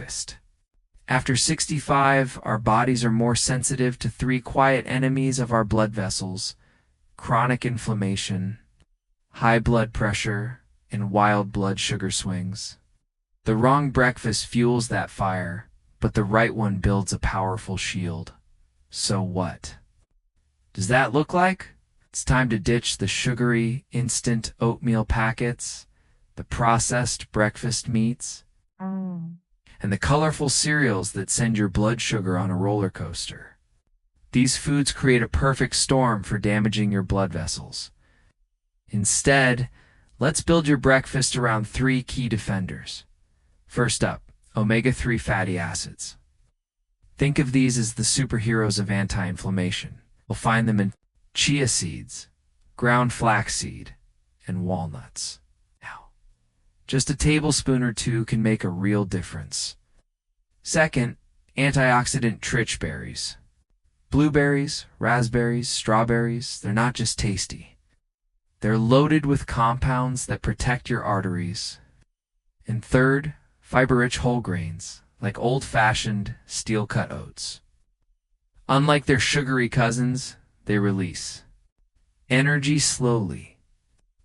breakfast. After 65, our bodies are more sensitive to three quiet enemies of our blood vessels: chronic inflammation, high blood pressure, and wild blood sugar swings. The wrong breakfast fuels that fire, but the right one builds a powerful shield. So what does that look like? It's time to ditch the sugary, instant oatmeal packets, the processed breakfast meats, and the colorful cereals that send your blood sugar on a roller coaster. These foods create a perfect storm for damaging your blood vessels. Instead, let's build your breakfast around three key defenders. First up, omega-3 fatty acids. Think of these as the superheroes of anti-inflammation. You'll find them in chia seeds, ground flaxseed, and walnuts. Now, just a tablespoon or two can make a real difference. Second, antioxidant-rich berries. Blueberries, raspberries, strawberries, they're not just tasty. They're loaded with compounds that protect your arteries. And third, fiber-rich whole grains, like old-fashioned, steel-cut oats. Unlike their sugary cousins, they release energy slowly,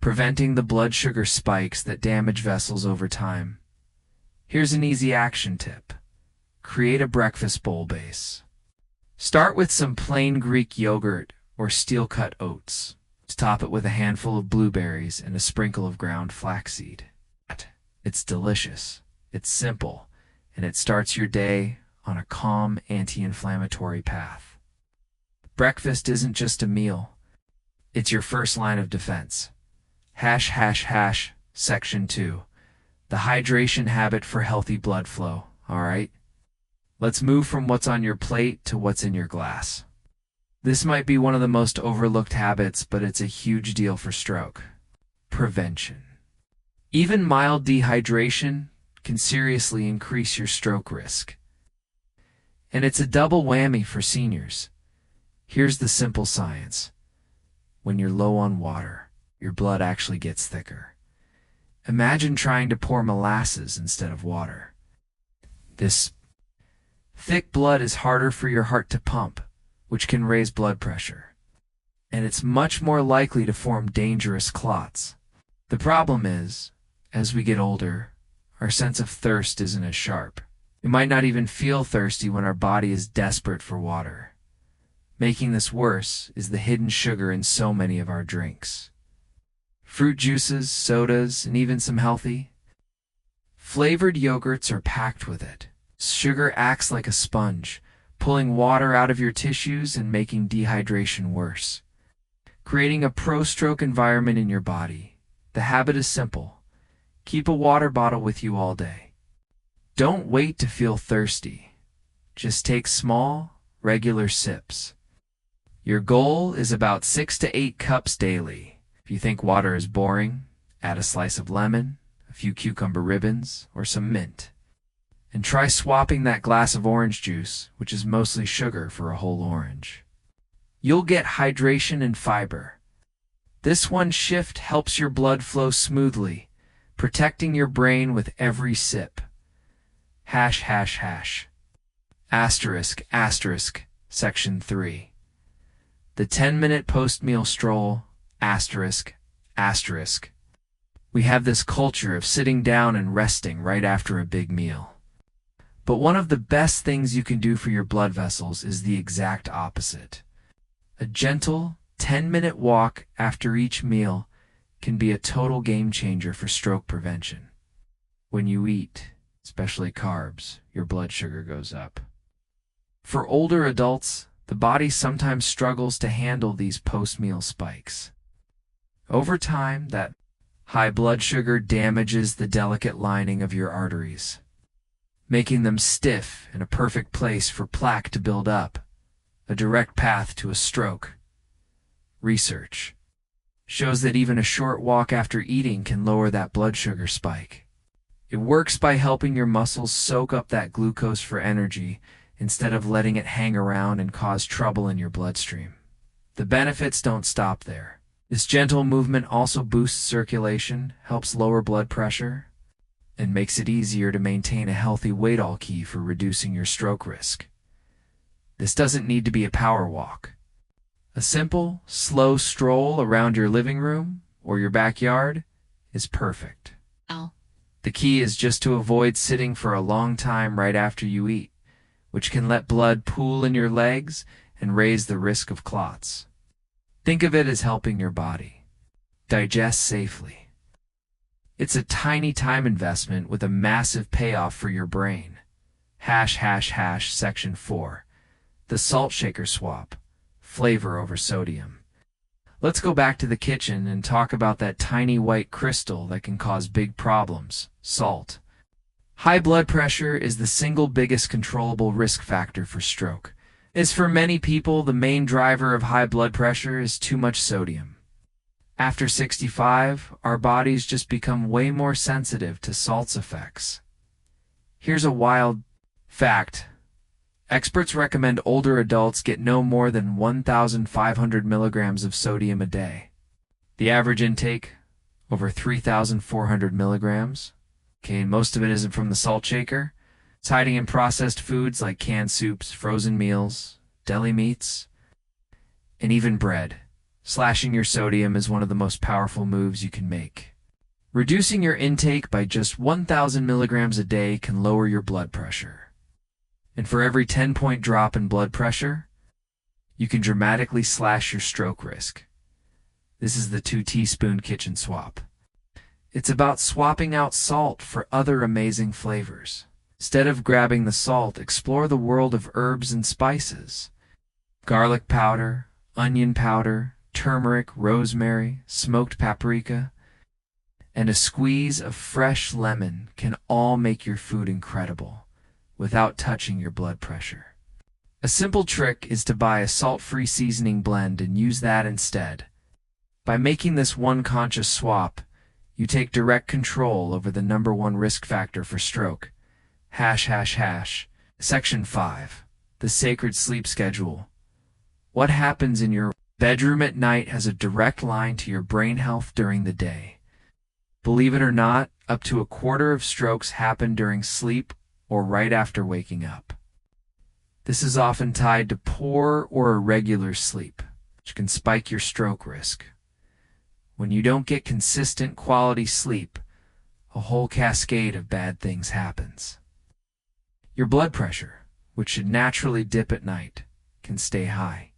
preventing the blood sugar spikes that damage vessels over time. Here's an easy action tip. Create a breakfast bowl base. Start with some plain Greek yogurt or steel-cut oats. Top it with a handful of blueberries and a sprinkle of ground flaxseed. It's delicious, it's simple, and it starts your day on a calm, anti-inflammatory path. Breakfast isn't just a meal. It's your first line of defense. Section 2. The hydration habit for healthy blood flow, alright? Let's move from what's on your plate to what's in your glass. This might be one of the most overlooked habits, but it's a huge deal for stroke prevention. Even mild dehydration can seriously increase your stroke risk. And it's a double whammy for seniors. Here's the simple science. When you're low on water, your blood actually gets thicker. Imagine trying to pour molasses instead of water. This thick blood is harder for your heart to pump, which can raise blood pressure. And it's much more likely to form dangerous clots. The problem is, as we get older, our sense of thirst isn't as sharp. We might not even feel thirsty when our body is desperate for water. Making this worse is the hidden sugar in so many of our drinks. Fruit juices, sodas, and even some healthy, flavored yogurts are packed with it. Sugar acts like a sponge, pulling water out of your tissues and making dehydration worse, creating a pro-stroke environment in your body. The habit is simple. Keep a water bottle with you all day. Don't wait to feel thirsty. Just take small, regular sips. Your goal is about 6 to 8 cups daily. If you think water is boring, add a slice of lemon, a few cucumber ribbons, or some mint. And try swapping that glass of orange juice, which is mostly sugar, for a whole orange. You'll get hydration and fiber. This one shift helps your blood flow smoothly, protecting your brain with every sip. ****. Section 3. The 10-minute post-meal stroll, ****. We have this culture of sitting down and resting right after a big meal. But one of the best things you can do for your blood vessels is the exact opposite. A gentle, 10-minute walk after each meal can be a total game changer for stroke prevention. When you eat, especially carbs, your blood sugar goes up. For older adults, the body sometimes struggles to handle these post-meal spikes. Over time, that high blood sugar damages the delicate lining of your arteries, making them stiff and a perfect place for plaque to build up, a direct path to a stroke. Research shows that even a short walk after eating can lower that blood sugar spike. It works by helping your muscles soak up that glucose for energy instead of letting it hang around and cause trouble in your bloodstream. The benefits don't stop there. This gentle movement also boosts circulation, helps lower blood pressure, and makes it easier to maintain a healthy weight, all key for reducing your stroke risk. This doesn't need to be a power walk. A simple, slow stroll around your living room or your backyard is perfect. The key is just to avoid sitting for a long time right after you eat, which can let blood pool in your legs and raise the risk of clots. Think of it as helping your body digest safely. It's a tiny time investment with a massive payoff for your brain. Section 4. The salt shaker swap. Flavor over sodium. Let's go back to the kitchen and talk about that tiny white crystal that can cause big problems, salt. High blood pressure is the single biggest controllable risk factor for stroke. As for many people, the main driver of high blood pressure is too much sodium. After 65, our bodies just become way more sensitive to salt's effects. Here's a wild fact. Experts recommend older adults get no more than 1,500 milligrams of sodium a day. The average intake, over 3,400 milligrams. Okay, most of it isn't from the salt shaker. It's hiding in processed foods like canned soups, frozen meals, deli meats, and even bread. Slashing your sodium is one of the most powerful moves you can make. Reducing your intake by just 1,000 milligrams a day can lower your blood pressure. And for every 10-point drop in blood pressure, you can dramatically slash your stroke risk. This is the 2-teaspoon kitchen swap. It's about swapping out salt for other amazing flavors. Instead of grabbing the salt, explore the world of herbs and spices. Garlic powder, onion powder, turmeric, rosemary, smoked paprika, and a squeeze of fresh lemon can all make your food incredible without touching your blood pressure. A simple trick is to buy a salt-free seasoning blend and use that instead. By making this one conscious swap, you take direct control over the #1 risk factor for stroke. Section 5. The sacred sleep schedule. What happens in your bedroom at night has a direct line to your brain health during the day. Believe it or not, up to a quarter of strokes happen during sleep or right after waking up. This is often tied to poor or irregular sleep, which can spike your stroke risk. When you don't get consistent quality sleep, a whole cascade of bad things happens. Your blood pressure, which should naturally dip at night, can stay high.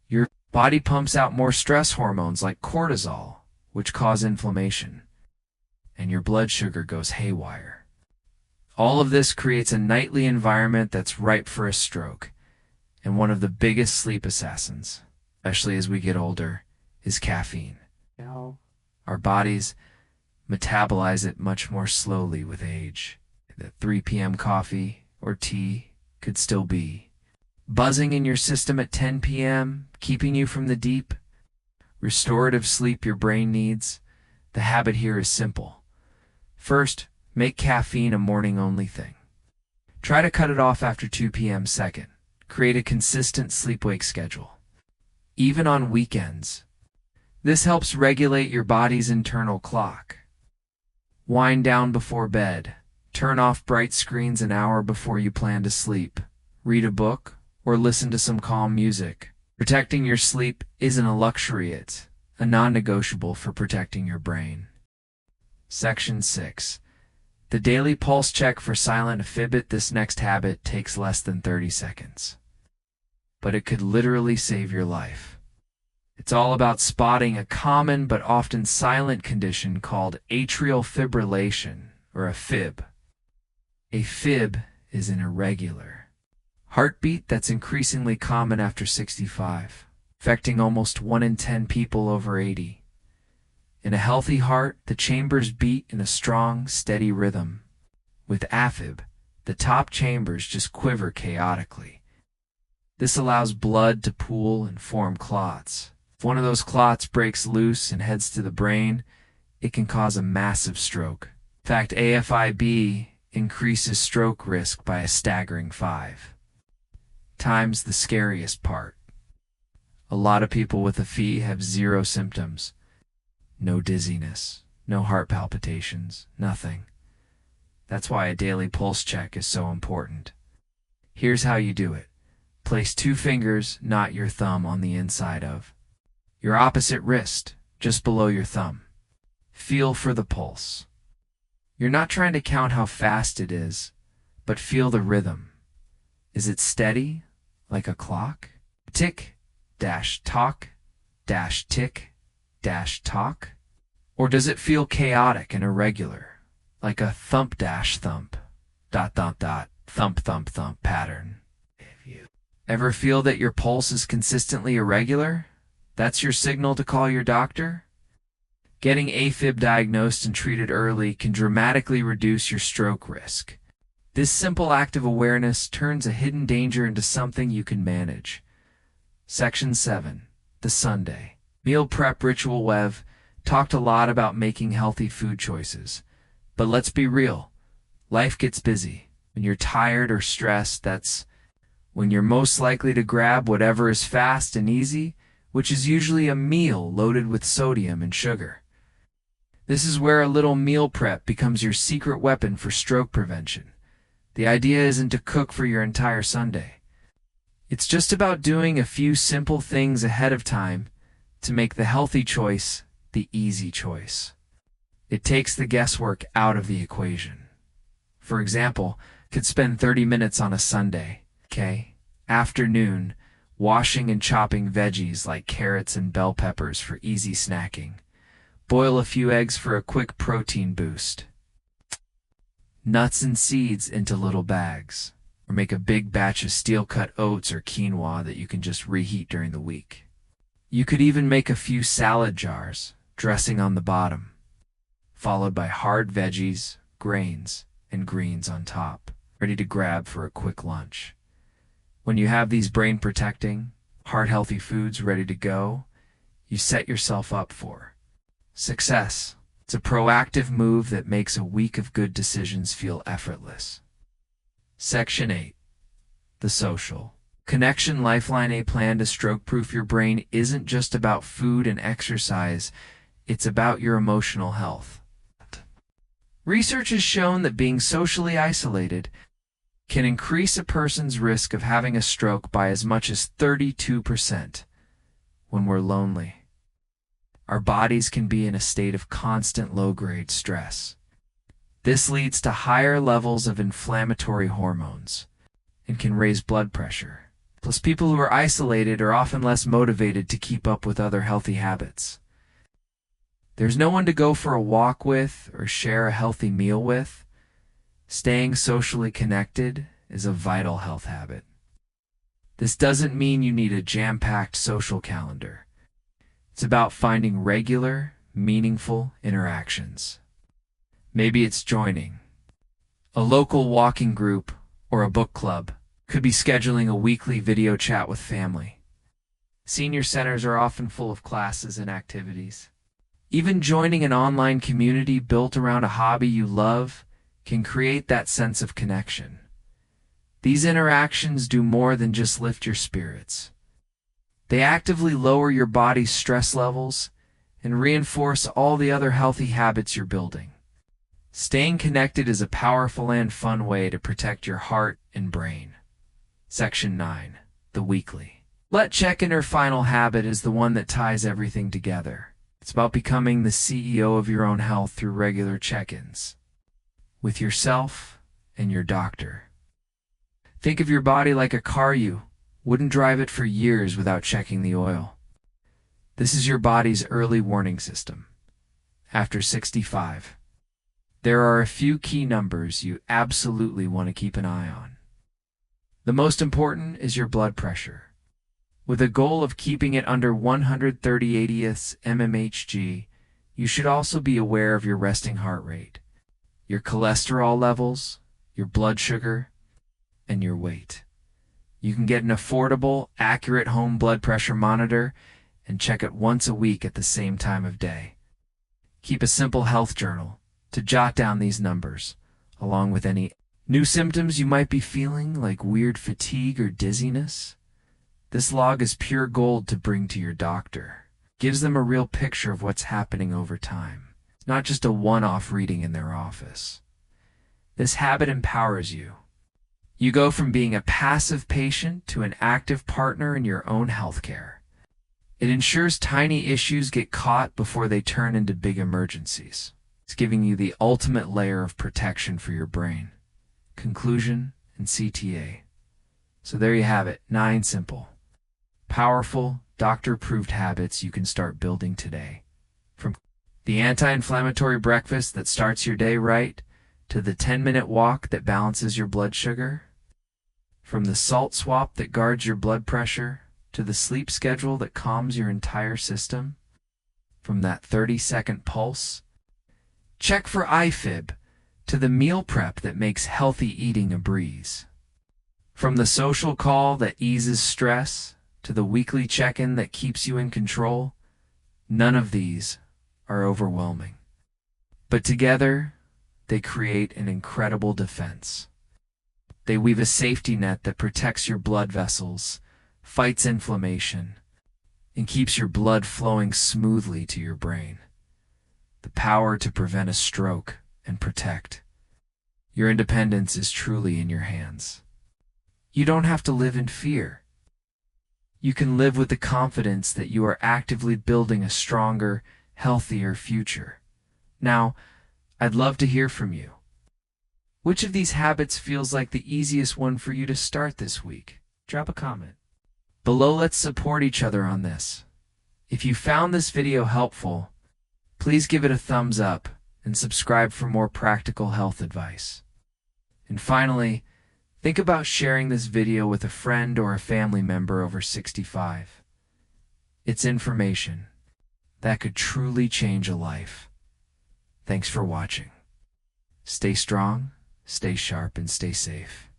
Your body pumps out more stress hormones like cortisol, which cause inflammation, and your blood sugar goes haywire. All of this creates a nightly environment that's ripe for a stroke, and one of the biggest sleep assassins, especially as we get older, is caffeine. Our bodies metabolize it much more slowly with age. That 3 p.m. coffee or tea could still be buzzing in your system at 10 p.m., keeping you from the deep, restorative sleep your brain needs. The habit here is simple. First, make caffeine a morning-only thing. Try to cut it off after 2 p.m. Second, create a consistent sleep-wake schedule, even on weekends. This helps regulate your body's internal clock. Wind down before bed. Turn off bright screens an hour before you plan to sleep. Read a book or listen to some calm music. Protecting your sleep isn't a luxury, it's a non-negotiable for protecting your brain. Section 6. The daily pulse check for silent Fitbit. This next habit takes less than 30 seconds, but it could literally save your life. It's all about spotting a common but often silent condition called atrial fibrillation, or a fib. A fib is an irregular heartbeat that's increasingly common after 65, affecting almost 1 in 10 people over 80. In a healthy heart, the chambers beat in a strong, steady rhythm. With AFib, the top chambers just quiver chaotically. This allows blood to pool and form clots. If one of those clots breaks loose and heads to the brain, it can cause a massive stroke. In fact, AFib increases stroke risk by a staggering 5 times. The scariest part. A lot of people with a FI have 0 symptoms. No dizziness, no heart palpitations, nothing. That's why a daily pulse check is so important. Here's how you do it. Place 2 fingers, not your thumb, on the inside of your opposite wrist, just below your thumb. Feel for the pulse. You're not trying to count how fast it is, but feel the rhythm. Is it steady, like a clock? Tick, dash, tock, dash, tick, dash, tock? Or does it feel chaotic and irregular, like a thump, dash, thump, dot, dot, dot, thump, thump, thump pattern? Ever feel that your pulse is consistently irregular? That's your signal to call your doctor? Getting AFib diagnosed and treated early can dramatically reduce your stroke risk. This simple act of awareness turns a hidden danger into something you can manage. Section 7. The Sunday meal prep ritual. We've talked a lot about making healthy food choices, but let's be real. Life gets busy. When you're tired or stressed, that's when you're most likely to grab whatever is fast and easy, which is usually a meal loaded with sodium and sugar. This is where a little meal prep becomes your secret weapon for stroke prevention. The idea isn't to cook for your entire Sunday. It's just about doing a few simple things ahead of time to make the healthy choice the easy choice. It takes the guesswork out of the equation. For example, could spend 30 minutes on a Sunday, afternoon, washing and chopping veggies like carrots and bell peppers for easy snacking. Boil a few eggs for a quick protein boost. Nuts and seeds into little bags. Or make a big batch of steel-cut oats or quinoa that you can just reheat during the week. You could even make a few salad jars, dressing on the bottom, followed by hard veggies, grains, and greens on top, ready to grab for a quick lunch. When you have these brain-protecting, heart-healthy foods ready to go, you set yourself up for success. It's a proactive move that makes a week of good decisions feel effortless. Section 8. The Social Connection Lifeline. A plan to stroke-proof your brain isn't just about food and exercise, it's about your emotional health. Research has shown that being socially isolated can increase a person's risk of having a stroke by as much as 32%. When we're lonely, our bodies can be in a state of constant low-grade stress. This leads to higher levels of inflammatory hormones and can raise blood pressure. Plus, people who are isolated are often less motivated to keep up with other healthy habits. There's no one to go for a walk with or share a healthy meal with. Staying socially connected is a vital health habit. This doesn't mean you need a jam-packed social calendar. It's about finding regular, meaningful interactions. Maybe it's joining a local walking group or a book club. Could be scheduling a weekly video chat with family. Senior centers are often full of classes and activities. Even joining an online community built around a hobby you love can create that sense of connection. These interactions do more than just lift your spirits. They actively lower your body's stress levels and reinforce all the other healthy habits you're building. Staying connected is a powerful and fun way to protect your heart and brain. Section 9. The weekly. Let check-in or final habit is the one that ties everything together. It's about becoming the CEO of your own health through regular check-ins with yourself and your doctor. Think of your body like a car. You wouldn't drive it for years without checking the oil. This is your body's early warning system. After 65, there are a few key numbers you absolutely want to keep an eye on. The most important is your blood pressure. With a goal of keeping it under 130/80ths mmHg, you should also be aware of your resting heart rate, your cholesterol levels, your blood sugar, and your weight. You can get an affordable, accurate home blood pressure monitor and check it once a week at the same time of day. Keep a simple health journal to jot down these numbers, along with any new symptoms you might be feeling, like weird fatigue or dizziness. This log is pure gold to bring to your doctor. Gives them a real picture of what's happening over time, not just a one-off reading in their office. This habit empowers you. You go from being a passive patient to an active partner in your own healthcare. It ensures tiny issues get caught before they turn into big emergencies. It's giving you the ultimate layer of protection for your brain. Conclusion and CTA. So there you have it, 9 simple, powerful, doctor-approved habits you can start building today. From the anti-inflammatory breakfast that starts your day right, to the 10-minute walk that balances your blood sugar, from the salt swap that guards your blood pressure, to the sleep schedule that calms your entire system, from that 30-second pulse check for IFib, to the meal prep that makes healthy eating a breeze. From the social call that eases stress to the weekly check-in that keeps you in control, none of these are overwhelming. But together, they create an incredible defense. They weave a safety net that protects your blood vessels, fights inflammation, and keeps your blood flowing smoothly to your brain. The power to prevent a stroke and protect. Your independence is truly in your hands. You don't have to live in fear. You can live with the confidence that you are actively building a stronger, healthier future. Now, I'd love to hear from you. Which of these habits feels like the easiest one for you to start this week? Drop a comment below. Let's support each other on this. If you found this video helpful, please give it a thumbs up and subscribe for more practical health advice. And finally, think about sharing this video with a friend or a family member over 65. It's information that could truly change a life. Thanks for watching. Stay strong, stay sharp, and stay safe.